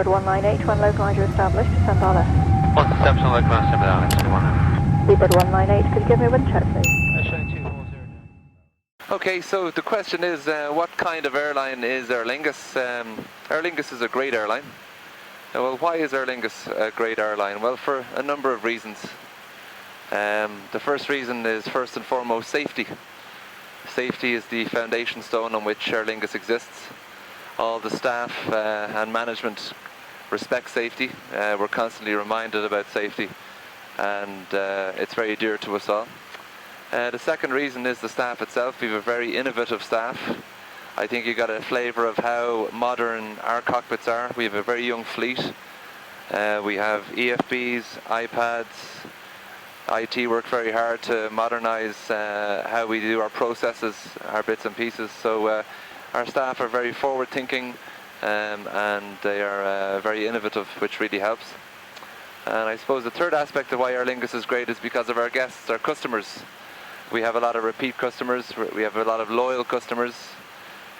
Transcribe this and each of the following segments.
Seabird 198, one localizer established, descend RF. 171 localizer, send RF, 21. Seabird 198, could you give me a wind check, please? Showing 240. Okay, so the question is, what kind of airline is Aer Lingus? Aer Lingus is a great airline. Well, why is Aer Lingus a great airline? Well, for a number of reasons. The first reason is, first and foremost, safety. Safety is the foundation stone on which Aer Lingus exists. All the staff and management respect safety. We're constantly reminded about safety, and it's very dear to us all. The second reason is the staff itself. We have a very innovative staff. I think you got a flavour of how modern our cockpits are. We have a very young fleet. We have EFBs, iPads. IT work very hard to modernise how we do our processes, our bits and pieces. So our staff are very forward-thinking, and they are very innovative, which really helps. And I suppose the third aspect of why Aer Lingus is great is because of our guests, our customers. We have a lot of repeat customers, we have a lot of loyal customers.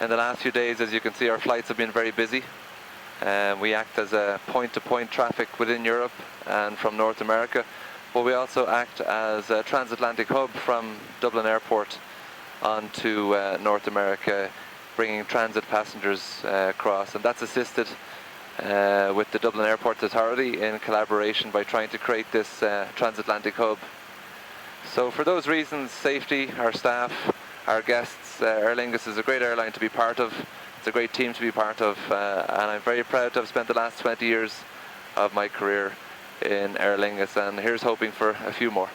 In the last few days, as you can see, our flights have been very busy. We act as a point-to-point traffic within Europe and from North America, but we also act as a transatlantic hub from Dublin Airport onto North America, bringing transit passengers across, and that's assisted with the Dublin Airport Authority in collaboration by trying to create this transatlantic hub. So for those reasons, safety, our staff, our guests, Aer Lingus is a great airline to be part of. It's a great team to be part of, and I'm very proud to have spent the last 20 years of my career in Aer Lingus, and here's hoping for a few more.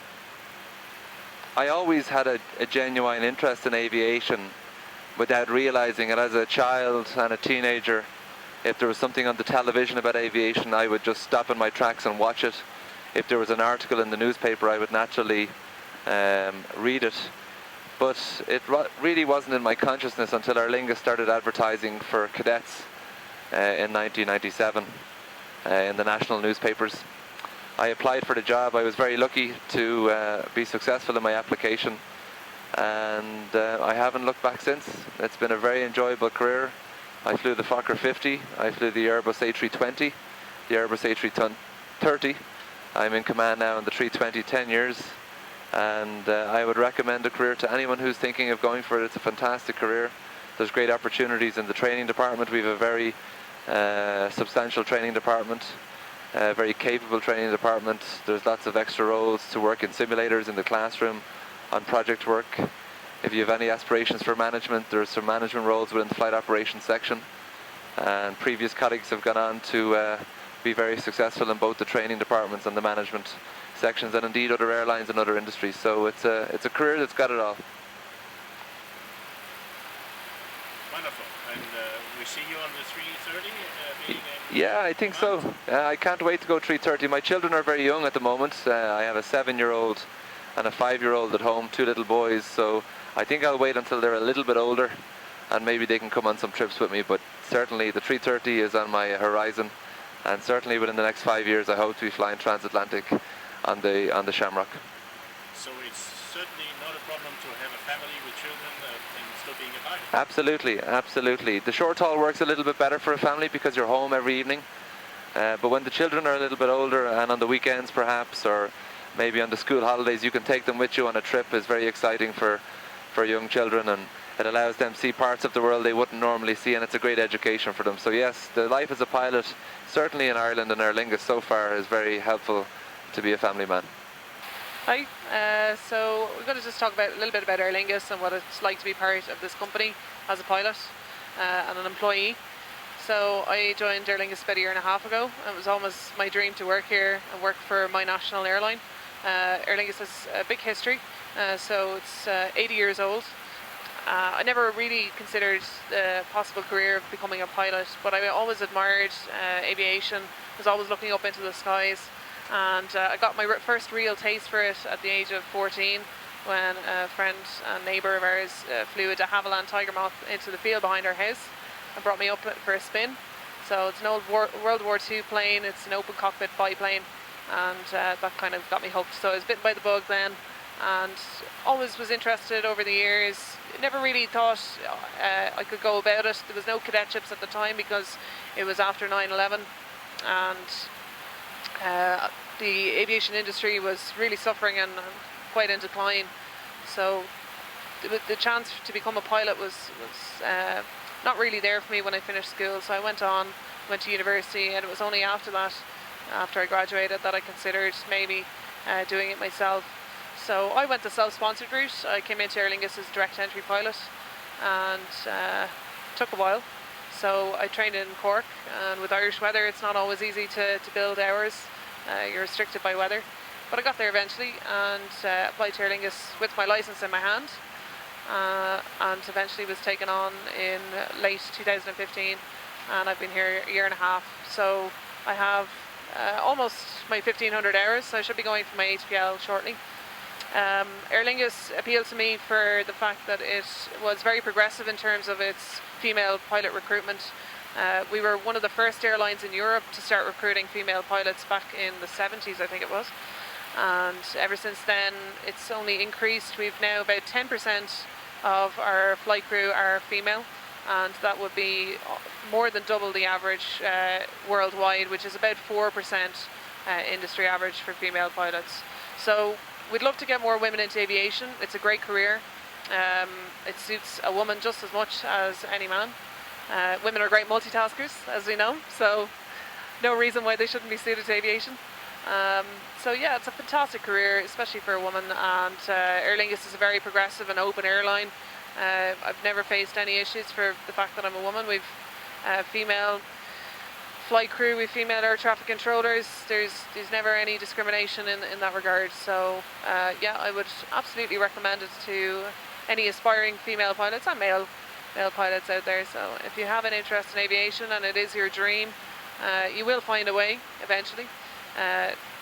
I always had a genuine interest in aviation without realising it. As a child and a teenager, if there was something on the television about aviation, I would just stop in my tracks and watch it. If there was an article in the newspaper, I would naturally read it. But it really wasn't in my consciousness until Aer Lingus started advertising for cadets in 1997 in the national newspapers. I applied for the job. I was very lucky to be successful in my application, and I haven't looked back since. It's been a very enjoyable career. I flew the Fokker 50, I flew the Airbus A320, the Airbus A330. I'm in command now on the 320, 10 years, and I would recommend a career to anyone who's thinking of going for it. It's a fantastic career. There's great opportunities in the training department. We have a very substantial training department, a very capable training department. There's lots of extra roles to work in simulators, in the classroom, on project work. If you have any aspirations for management, there's some management roles within the flight operations section, and previous colleagues have gone on to be very successful in both the training departments and the management sections, and indeed other airlines and other industries. So it's a career that's got it all. Wonderful. And we see you on the 330 being yeah, I think so. I can't wait to go 330. My children are very young at the moment. I have a 7-year-old and a 5-year-old at home, 2 little boys, so I think I'll wait until they're a little bit older and maybe they can come on some trips with me. But certainly the 330 is on my horizon, and certainly within the next 5 years I hope to be flying transatlantic on the Shamrock. So it's certainly not a problem to have a family with children and still being a pilot? Absolutely, absolutely. The short haul works a little bit better for a family because you're home every evening. But when the children are a little bit older, and on the weekends perhaps, or maybe on the school holidays, you can take them with you on a trip. Is very exciting for young children, and it allows them to see parts of the world they wouldn't normally see, and it's a great education for them. So yes, the life as a pilot, certainly in Ireland and Aer Lingus so far, is very helpful to be a family man. Hi, so we're going to just talk a little bit about Aer Lingus and what it's like to be part of this company as a pilot and an employee. So I joined Aer Lingus about 1.5 years ago. It was almost my dream to work here and work for my national airline. Aer Lingus has a big history, so it's 80 years old. I never really considered the possible career of becoming a pilot, but I always admired aviation, was always looking up into the skies, and I got my first real taste for it at the age of 14 when a friend and neighbour of ours flew a de Havilland Tiger Moth into the field behind our house and brought me up for a spin. So it's an old World War II plane, it's an open cockpit biplane, and that kind of got me hooked. So I was bitten by the bug then, and always was interested over the years. Never really thought I could go about it. There was no cadetships at the time because it was after 9/11, and the aviation industry was really suffering and quite in decline. So the chance to become a pilot was not really there for me when I finished school. So I went to university, and it was only after that, after I graduated, that I considered maybe doing it myself. So I went the self-sponsored route. I came into Aer Lingus as direct entry pilot, and took a while. So I trained in Cork, and with Irish weather it's not always easy to build hours. You're restricted by weather. But I got there eventually, and applied to Aer Lingus with my licence in my hand, and eventually was taken on in late 2015, and I've been here a year and a half. So I have almost my 1500 hours, so I should be going for my ATPL shortly. Aer Lingus appealed to me for the fact that it was very progressive in terms of its female pilot recruitment. We were one of the first airlines in Europe to start recruiting female pilots back in the 70s, I think it was. And ever since then, it's only increased. We've now about 10% of our flight crew are female, and that would be more than double the average worldwide, which is about 4% industry average for female pilots. So we'd love to get more women into aviation. It's a great career. It suits a woman just as much as any man. Women are great multitaskers, as we know, so no reason why they shouldn't be suited to aviation. So yeah, it's a fantastic career, especially for a woman, and Aer Lingus is a very progressive and open airline. I've never faced any issues for the fact that I'm a woman. We've female flight crew, we've female air traffic controllers. There's never any discrimination in that regard. So yeah, I would absolutely recommend it to any aspiring female pilots and male pilots out there. So if you have an interest in aviation and it is your dream, you will find a way eventually.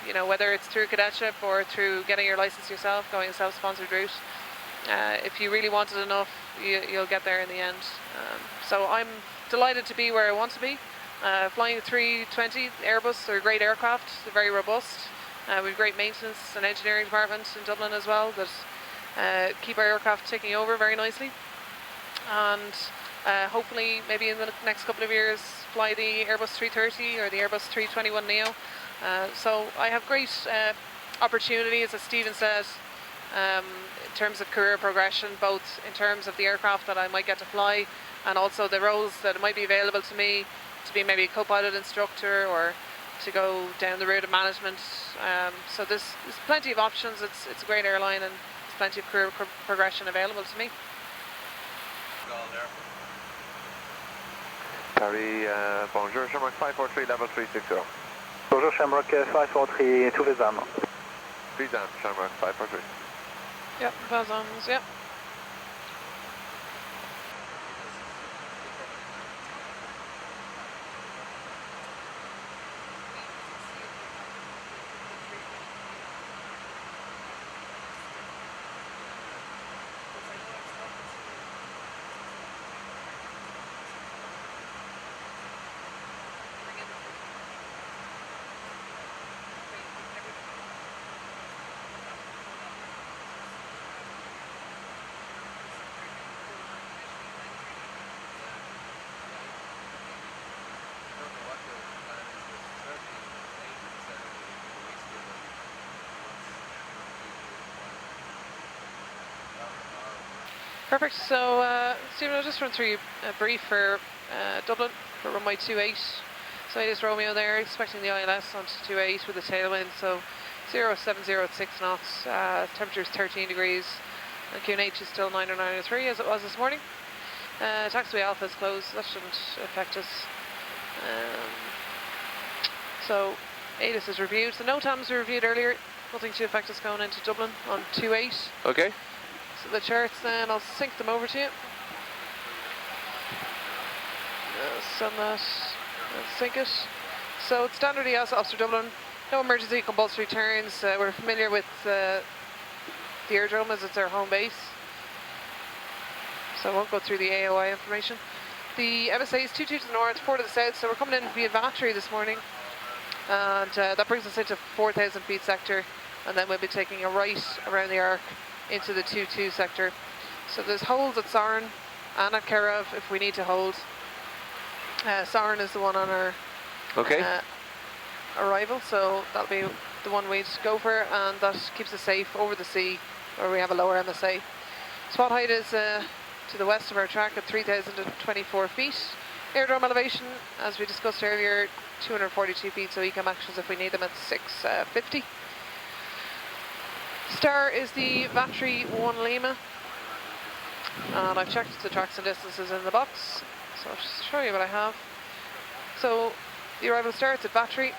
You know, whether it's through cadetship or through getting your license yourself, going a self-sponsored route. If you really want it enough, you'll get there in the end. So I'm delighted to be where I want to be. Flying the 320 Airbus, they're a great aircraft, they're very robust. We have great maintenance and engineering department in Dublin as well that keep our aircraft ticking over very nicely. And hopefully maybe in the next couple of years fly the Airbus 330 or the Airbus 321 Neo. So I have great opportunities, as Stephen said, in terms of career progression, both in terms of the aircraft that I might get to fly and also the roles that might be available to me to be maybe a co-pilot instructor or to go down the route of management. So there's plenty of options. It's a great airline, and there's plenty of career progression available to me. Paris, bonjour, Shamrock 543, level 360. Bonjour, Shamrock 543, to Vezan. Vezan, Shamrock 543. Yep, Vazans, yep. Perfect. So, Stephen, I'll just run through a brief for Dublin for runway 28. So it is Romeo there, expecting the ILS onto 28 with a tailwind. So 0706 knots, temperature is 13 degrees, and QNH is still 90903 as it was this morning. Taxiway Alpha is closed, so that shouldn't affect us. So ATIS is reviewed. The NOTAMs were reviewed earlier, nothing to affect us going into Dublin on 28. Okay. So the charts then, I'll sync them over to you. Send that, sync it. So it's standard EASA Officer Dublin, no emergency compulsory turns. We're familiar with the aerodrome as it's our home base. So I won't go through the AOI information. The MSA is 22 to the north, 4 to the south, so we're coming in via Vatry this morning. And that brings us into 4,000 feet sector, and then we'll be taking a right around the arc into the 2-2 sector. So there's holds at Saran and at Kerev if we need to hold. Saran is the one on our arrival, so that'll be the one we'd go for, and that keeps us safe over the sea where we have a lower MSA. Spot height is to the west of our track at 3,024 feet. Aerodrome elevation, as we discussed earlier, 242 feet, so ecam actions if we need them at 650. Star is the Vatry 1 Lima, and I've checked the tracks and distances in the box, so I'll just show you what I have. So the arrival starts at Vatry,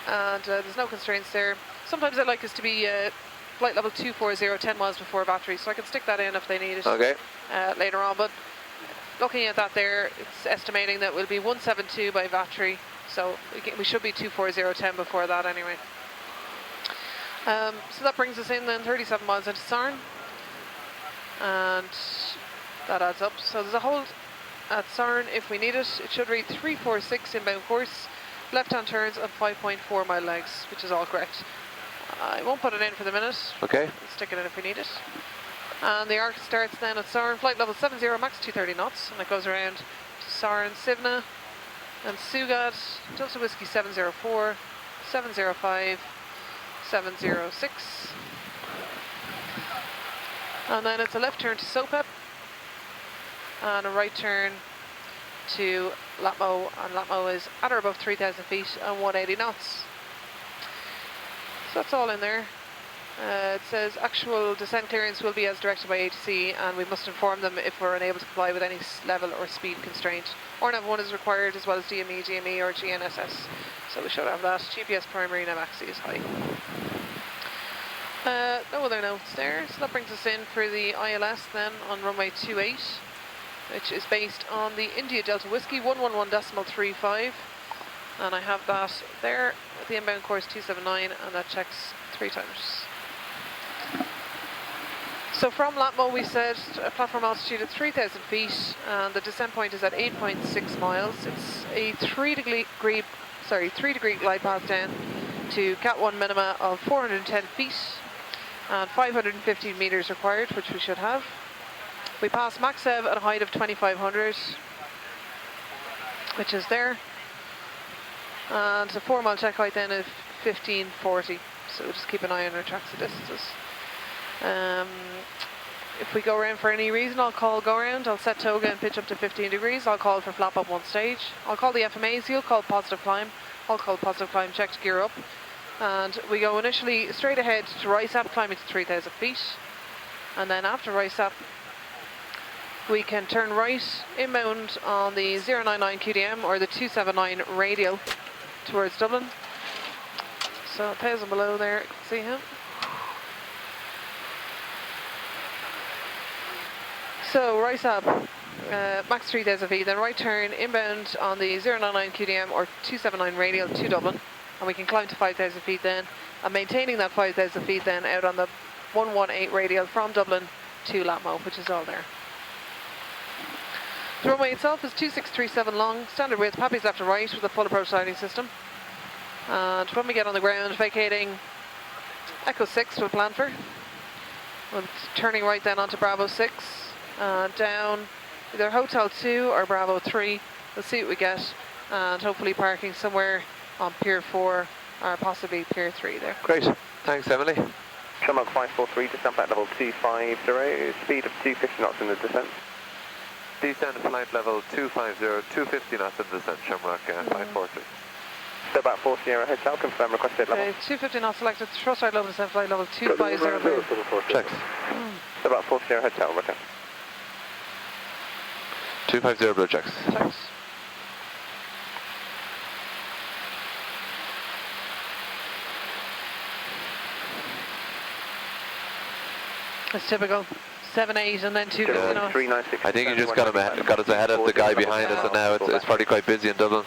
and there's no constraints there. Sometimes I'd like us to be flight level 240, 10 miles before Vatry, so I can stick that in if they need it later on. But looking at that there, it's estimating that we'll be 172 by Vatry, so we should be 240, 10 before that anyway. So that brings us in then 37 miles into Sarn, and that adds up. So there's a hold at Sarn if we need it. It should read 346 inbound course, left-hand turns and 5.4 mile legs, which is all correct. I won't put it in for the minute. Okay. We'll stick it in if we need it. And the arc starts then at Sarn, flight level 70, max 230 knots, and it goes around to Sarn, Sivna, and Sugat, Delta Whiskey 704, 705, 706. And then it's a left turn to Sopep, and a right turn to Latmo, and Latmo is at or above 3,000 feet and 180 knots. So that's all in there. It says actual descent clearance will be as directed by ATC, and we must inform them if we're unable to comply with any level or speed constraint. ORNAV1 is required, as well as DME, GME or GNSS. So we should have that. GPS primary, Navaxi is high. No other notes there. So that brings us in for the ILS then on runway 28, which is based on the India Delta Whiskey 111.35. And I have that there at the inbound course 279, and that checks 3 times. So from Latmo we said a platform altitude at 3,000 feet, and the descent point is at 8.6 miles. It's a 3 degree glide path down to Cat 1 minima of 410 feet and 550 meters required, which we should have. We pass Max EV at a height of 2,500, which is there. And a 4 mile check height then of 1540, so we'll just keep an eye on our tracks and distances. If we go around for any reason, I'll call go around, I'll set toga and pitch up to 15 degrees, I'll call for flap up 1 stage, I'll call the FMAs, you'll call positive climb, I'll call positive climb, check to gear up, and we go initially straight ahead to Rysap, climbing to 3,000 feet, and then after Rysap we can turn right inbound on the 099 QDM or the 279 radial towards Dublin. So 1,000 below there, you can see him. So Rysap, max 3,000 feet, then right turn inbound on the 099 QDM or 279 radial to Dublin, and we can climb to 5,000 feet then, and maintaining that 5,000 feet then out on the 118 radial from Dublin to Latmo, which is all there. The runway itself is 2637 long, standard width, Pappy's left and right with a full approach lighting system. And when we get on the ground, vacating Echo 6 we'll plan for. We're turning right then onto Bravo 6, down either Hotel 2 or Bravo 3. We'll see what we get, and hopefully parking somewhere on Pier 4 or possibly Pier 3 there. Great. Thanks, Emily. Shamrock 543, descent at level 250, speed of 250 knots in the descent. Descend flight level 250, 250 knots in descent, Shamrock 543. So about 4 Sierra head south, confirm requested level. Okay, 250 knots selected, thrust right low descent flight level 250. Checks. So about 4 Sierra head south, okay. 250 blue checks. Checks. It's typical. 7-8 and then 2 knots. 396. I think you just got us ahead of the guy behind us, and now it's probably quite busy in Dublin.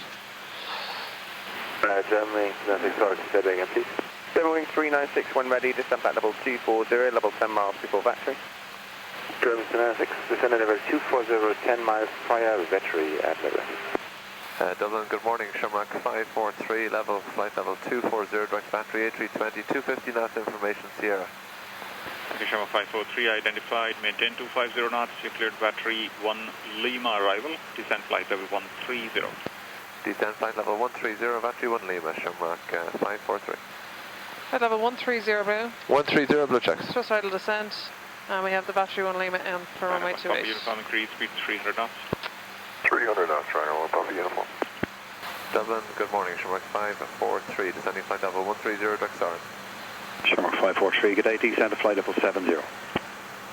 Germany, nothing, sorry, say that again, please. Wing 396, when ready, descent at level 240, level 10 miles before Vatry. Germany 396, descend at level 240, 10 miles prior Vatry at level. Dublin, good morning, Shamrock 543, flight level 240, direct Vatry, A320, 250 knots, information Sierra. Okay, Shamrock 543 identified, maintain 250 knots, you cleared Vatry 1 Lima arrival, descent flight level 130. Descend flight level 130, battery 1 Lima, Shamrock 543. Flight level 130 blue. 130 blue checks. Thrust idle descent. And we have the battery 1 Lima in for runway 28. Uniform increase, speed 300 knots. 300 knots, Ryder 1, Papa Uniform. Dublin, good morning, Shamrock 543, descending flight level 130, direct start. Shamrock 543, good day, descend to flight level 70.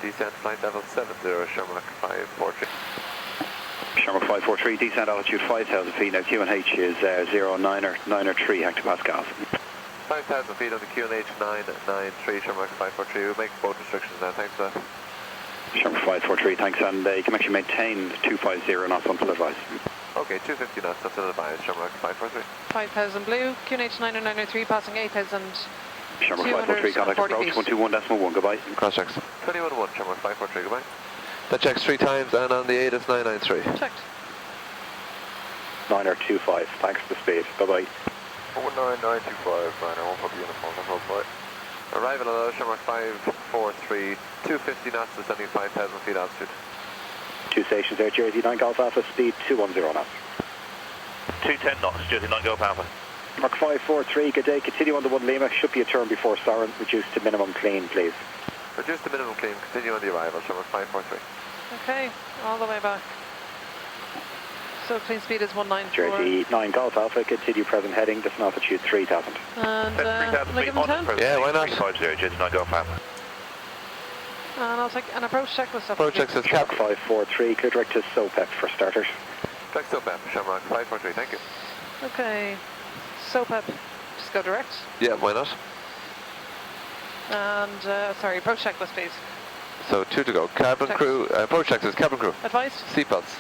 Descend flight level 70, Shamrock 543. Shamrock 543, descent altitude 5,000 feet, now QNH is 0993 hectopascals. 5,000 feet on the QNH 993, Shamrock 543, we'll make both restrictions now, thanks for that. Shamrock 543, thanks, and you can actually maintain 250 knots until advised. Okay, 250 knots until advised, Shamrock 543. 5,000 blue. QNH 993 passing 8,000. Shamrock 543, contact approach 121.1, goodbye. Cross checks. 21-1, Shamrock 543, goodbye. That checks 3 times, and on the 8 is 993. Checked. 9025, thanks for the speed, bye-bye. 19925, Ryder 1 Papa Uniform, that's all flight. Arrival hello, Shamrock 543, 250 knots, descending 5,000 feet altitude. 2 stations there, Jersey 9 Golf Alpha, speed 210 knots. 210 knots, Jersey 9 Golf Alpha. Mark 543, good day, continue on the 1 Lima, should be a turn before siren, reduce to minimum clean, please. Reduce to minimum clean, continue on the arrival, Shamrock 543. Okay, all the way back. So clean speed is 194. Jersey 9 Golf Alpha, continue present heading, descent altitude 3,000. And can I give them 10? Yeah, why not? 350, Jersey 9 Golf Alpha. And I'll take an approach checklist. Approach checklist is Shamrock 543, clear direct to SOPEP for starters. Direct SOPEP, Shamrock 543, thank you. Okay, SOPEP, just go direct. Yeah, why not? And, sorry, approach checklist, please. So 2 to go. Cabin Checks. crew, approach checklist, cabin crew. Advised. Seatbelts.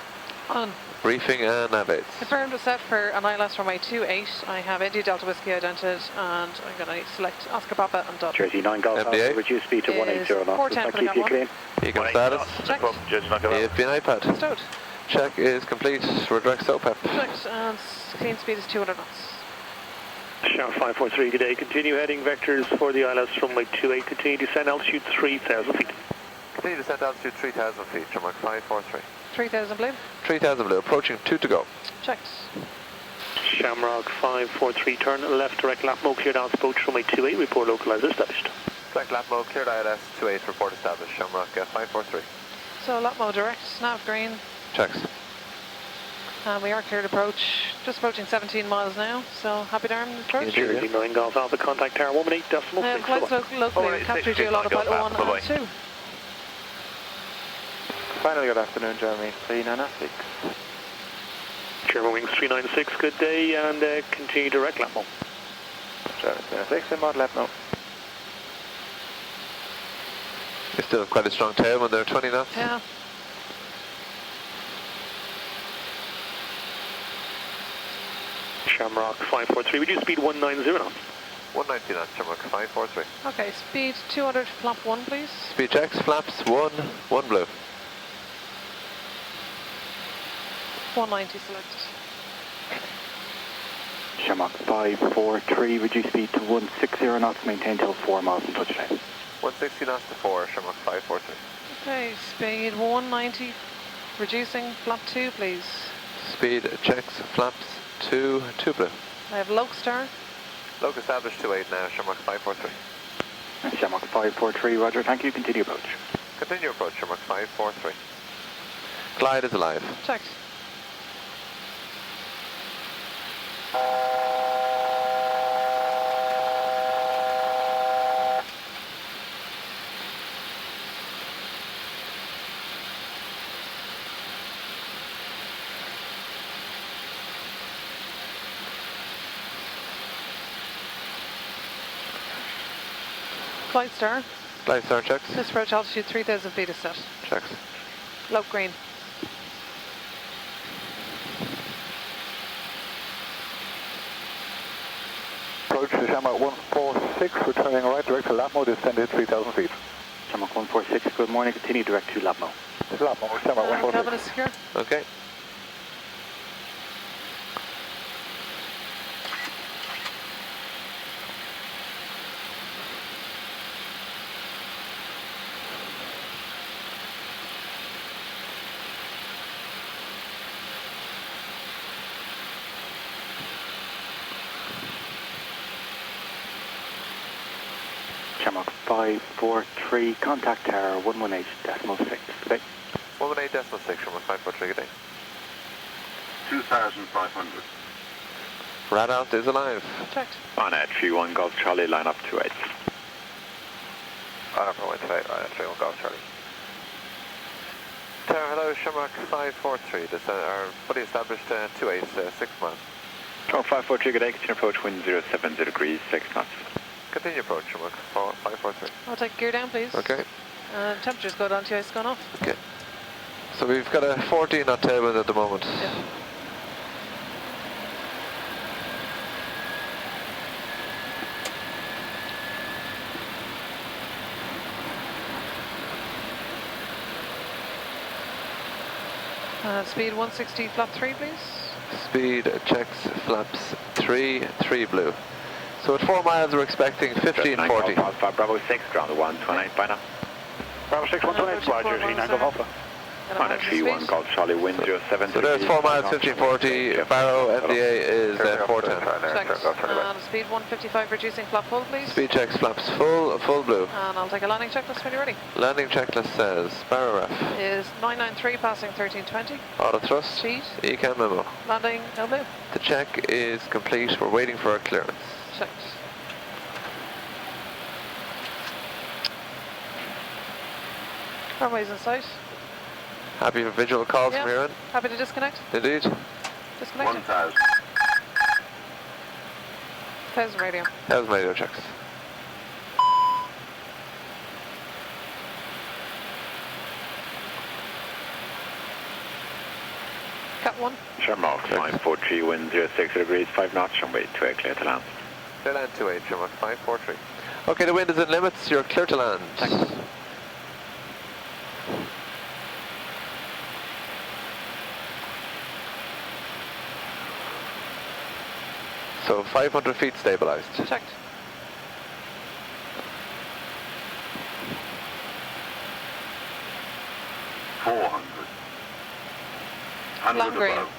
On. Briefing and navigate. Confirmed to set for an ILS runway 28. I have India Delta Whiskey identified, and I'm going to select Oscar Papa and Dublin. Jersey 9 Golf MDA. Alpha, reduce speed to Is 180 knots. 410 Does for that the keep you Gap clean? Beacon status. Check. Jersey 9 Golf Alpha. AFB iPad. Stowed. Check is complete for direct SOPEP. Correct, and clean speed is 200 knots. Shamrock 543, good day. Continue heading vectors for the ILS runway 28. Continue descent altitude 3,000 feet. Continue descent altitude 3,000 feet, Shamrock 543. 3,000 blue. 3,000 blue, approaching 2 to go. Checked. Shamrock 543, turn left direct lap mode, cleared out approach runway 28. Report localizer established. Direct lap mode, cleared ILS 28, report established, Shamrock 543. So lap mode direct, nav green, Checks. and we are cleared approach. Just approaching 17 miles now, so happy to arm the approach. Jersey 9 Golf Alpha, contact tower 118.6. Flights locally, Alright, capture 6, you a lot of 9 pilot Golf 1 Alpha, and 2. Finally, good afternoon, Jeremy 396. German Wings 396, good day, and continue direct lap mode. Jeremy 396, and mod left now. You still have quite a strong tail when they're 20 knots. Yeah. Shamrock 543, reduce speed 190 knots. 190 knots, Shamrock 543. Okay, speed 200, flap 1 please. Speed checks, flaps 1 blue. 190 selected. Shamrock 543, reduce speed to 160 knots, maintain till 4 miles from touchdown. 160 knots to 4, Shamrock 543. Okay, speed 190, reducing, flap 2 please. Speed checks, flaps 2 blue. I have Lokestar. Loc established 28 now, Shamrock 543. Shamrock 543, roger, thank you, continue approach. Continue approach, Shamrock 543. Glide is alive. Checked. Flight star. Glide star checks. This approach altitude 3,000 feet is set. Checks. Low green. Approach to Shamrock 146, returning right direct to lap mode, descended 3,000 feet. Shamrock 146, good morning, continue direct to lap mode. Lap mode, Shamrock 146. Cabin is secure. Okay. Shamrock 543, contact tower 118.6. Good day. 118.6, Shamrock 543, good day. 2,500. Radalt is alive. Checked. On Air 31 Golf Charlie, line up 28. On up 128, right, 31 Golf Charlie. Tower, hello, Shamrock 543, this are fully established 28, 6 miles. Oh, 543, good day, continue approach, wind 070 degrees, 6 knots. Continue approach, Shamrock 543. I'll take gear down, please. Okay. Temperature's go down to ice gone off. Okay. So we've got a 14 knot tailwind at the moment. Yeah. Speed 160, flap 3, please. Speed checks flaps 3 blue. So at 4 miles we're expecting 1540. Alpha, Bravo 6, ground 128 by now. Bravo 6, 128, Roger, 39 Golf Alpha. On Air 31 Golf Charlie, wind 070 So there's 4 miles 1540, Barrow MDA is 410. And speed 155, reducing flap full, please. Speed checks flaps full blue. And I'll take a landing checklist when you're ready. Landing checklist says Barrow ref. Is 993 passing 1320. Auto thrust. Speed. Ecam memo. Landing, no blue. The check is complete. We're waiting for a clearance. Checked. Runways in sight. Happy for visual calls from here in? Happy to disconnect? Indeed. Disconnect. 1,000. 1000 radio. How's radio checks? Cat 1. Shamrock 543, wind 06 degrees, 5 knots, runway 28, clear to land. Clear land 28, Shamrock 543. Okay, the wind is in limits, you're clear to land. Thanks. So 500 feet stabilized. Checked. Long green. Above.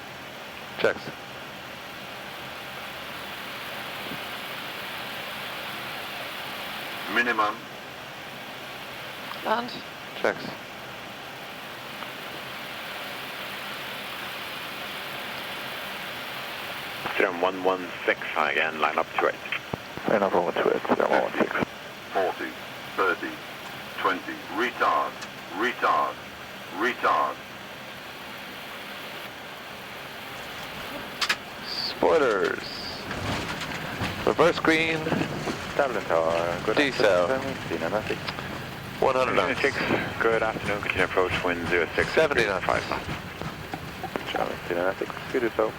Checks. Minimum. Land. Checks. Serum 116 again, line up 28. Line up 128, 116. 40, 30, 20. Retard. Retard. Retard. Spoilers. Reverse green. Dublin Tower, good D-cell. 100 knots. 6, good afternoon, continue approach, wind 06. 70 knots. 5 knots. Charlie, 6, good so.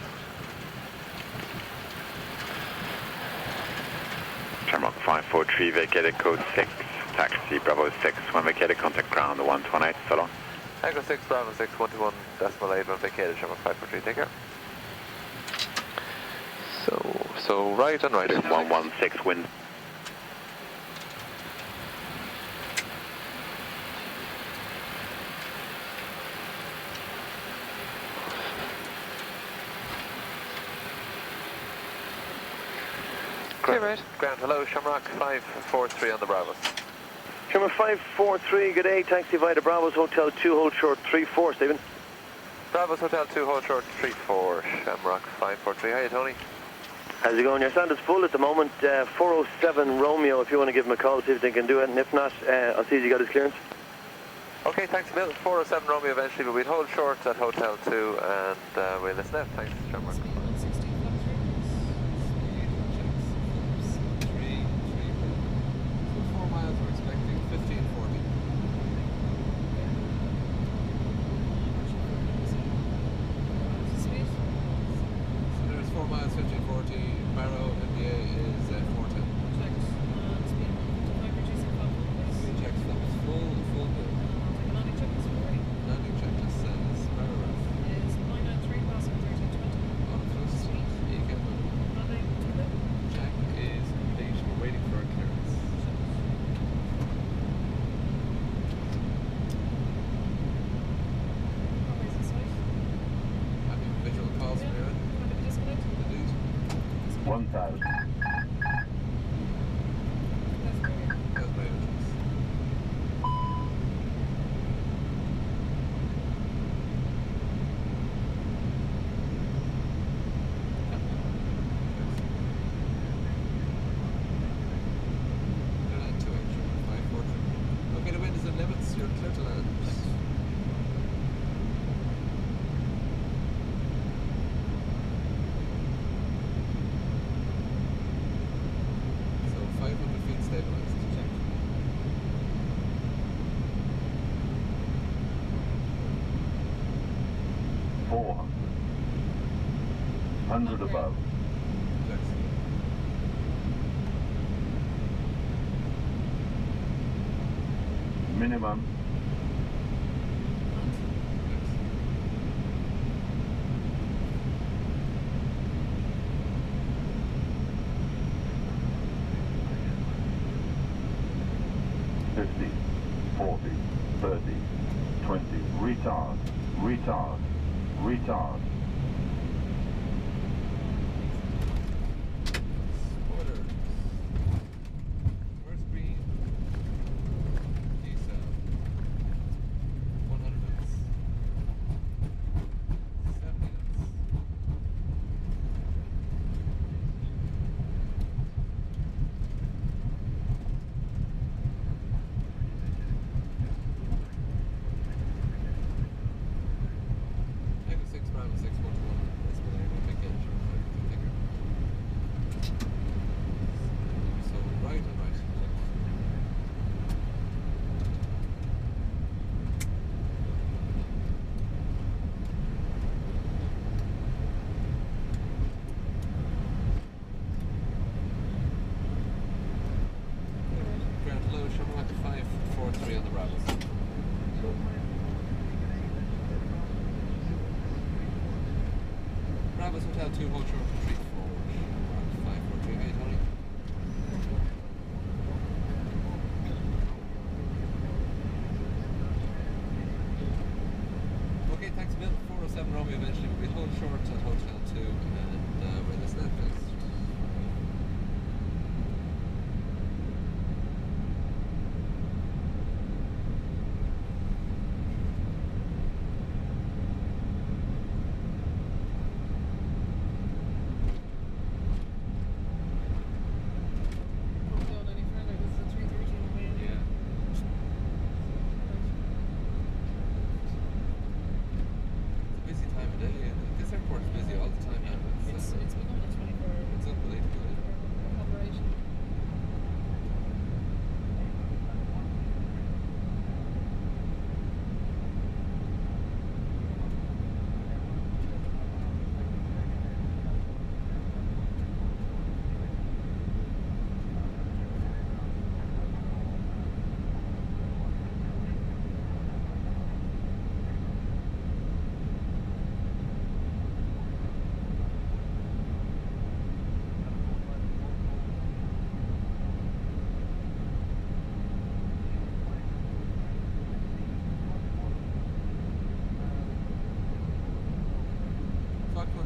Shamrock 543, vacated code 6, taxi Bravo 6, when vacated, contact ground 128, so long. Echo 6, Bravo 6, 121.8, when vacated, Shamrock 543, take care. So right and right. 116, wind. Clear road. Ground, hello, Shamrock 543 on the Bravos. Shamrock 543, good day, taxi via Bravos Hotel 2, hold short 34, Stephen. Bravos Hotel 2, hold short 34, Shamrock 543. Hiya, Tony. How's it going? Your stand is full at the moment. 407 Romeo, if you want to give him a call, see if they can do it, and if not, I'll see if you got his clearance. Okay, thanks, Bill. 407 Romeo eventually, but we'd hold short at Hotel 2, and we'll listen out. Thanks, Shamrock. 100 above. Minimum. Retard, retard, retard. Spoilers. Where's green? Diesel. 100 minutes. 7 minutes. Six Bravo 611. That's what I will take it. So right and right. Ground low, Shamrock 543 on the Bravos. Bravos Hotel 2, hold short for 3 forward. 543, hey Tony. Okay, thanks Bill. 407 Romeo eventually will be hold short at Hotel 2 and we're this Netflix.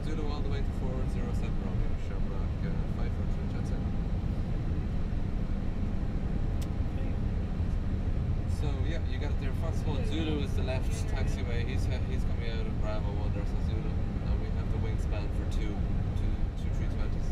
Zulu all the way to 407 Romeo, Shamrock 543, that's it. So yeah, you got it there. Foxtrot Zulu is the left taxiway. He's coming out of Bravo 1, there's a Zulu. And we have the wingspan for two 320s.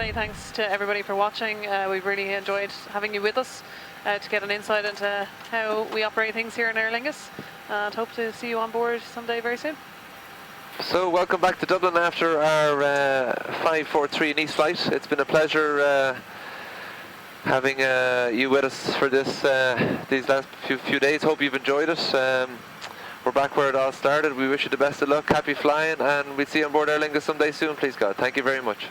say thanks to everybody for watching. We've really enjoyed having you with us to get an insight into how we operate things here in Aer Lingus, and hope to see you on board someday very soon. So welcome back to Dublin after our 543 Nice flight. It's been a pleasure having you with us for these last few days. Hope you've enjoyed it. We're back where it all started. We wish you the best of luck, happy flying, and we'll see you on board Aer Lingus someday soon, please God. Thank you very much.